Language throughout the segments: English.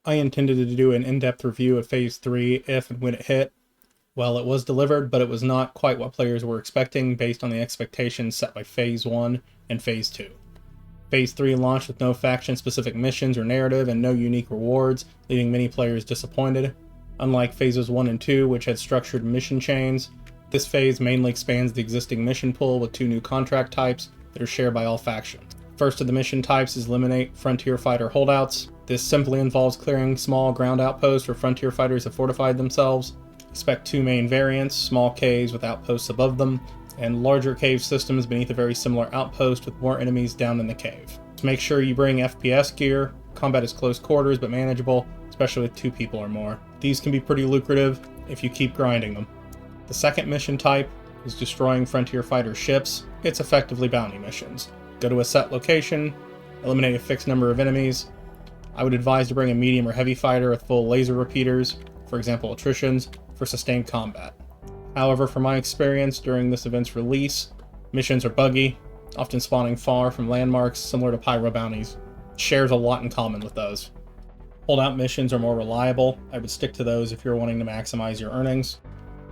I intended to do an in-depth review of Phase 3 if and when it hit. Well, it was delivered, but it was not quite what players were expecting based on the expectations set by Phase 1 and Phase 2. Phase 3 launched with no faction-specific missions or narrative and no unique rewards, leaving many players disappointed. Unlike Phases 1 and 2, which had structured mission chains, this phase mainly expands the existing mission pool with 2 new contract types that are shared by all factions. First of the mission types is Eliminate Frontier Fighter Holdouts. This simply involves clearing small ground outposts where frontier fighters have fortified themselves. Expect 2 main variants, small caves with outposts above them, and larger cave systems beneath a very similar outpost with more enemies down in the cave. So make sure you bring FPS gear. Combat is close quarters but manageable, especially with 2 people or more. These can be pretty lucrative if you keep grinding them. The second mission type is Destroying Frontier Fighter Ships. It's effectively bounty missions. Go to a set location, eliminate a fixed number of enemies. I would advise to bring a medium or heavy fighter with full laser repeaters, for example attritions, for sustained combat. However, from my experience during this event's release, missions are buggy, often spawning far from landmarks similar to Pyro bounties. It shares a lot in common with those. Holdout missions are more reliable. I would stick to those if you're wanting to maximize your earnings.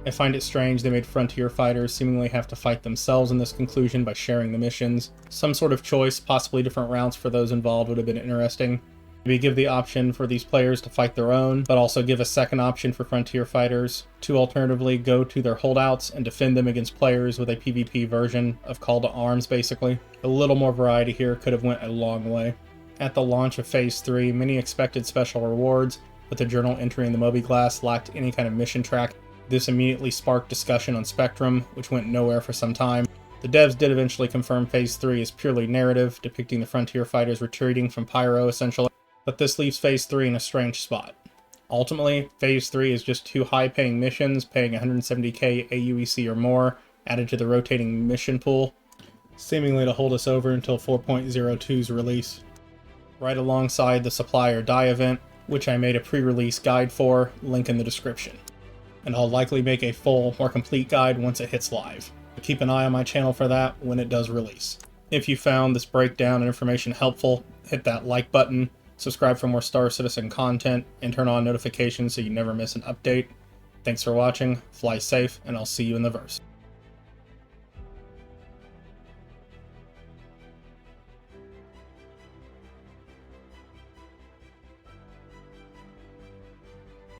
I find it strange they made frontier fighters seemingly have to fight themselves in this conclusion by sharing the missions. Some sort of choice, possibly different routes for those involved, would have been interesting. Maybe give the option for these players to fight their own, but also give a second option for frontier fighters to alternatively go to their holdouts and defend them against players with a PvP version of Call to Arms, basically. A little more variety here could have went a long way. At the launch of Phase 3, many expected special rewards, but the journal entering the Moby-Glass lacked any kind of mission track. This immediately sparked discussion on Spectrum, which went nowhere for some time. The devs did eventually confirm Phase 3 is purely narrative, depicting the frontier fighters retreating from Pyro, essentially. But this leaves Phase 3 in a strange spot. Ultimately, Phase 3 is just 2 high-paying missions, paying 170k AUEC or more, added to the rotating mission pool, seemingly to hold us over until 4.02's release. Right alongside the Supply or Die event, which I made a pre-release guide for, link in the description. And I'll likely make a full, more complete guide once it hits live. Keep an eye on my channel for that when it does release. If you found this breakdown and information helpful, hit that like button, subscribe for more Star Citizen content, and turn on notifications so you never miss an update. Thanks for watching, fly safe, and I'll see you in the verse.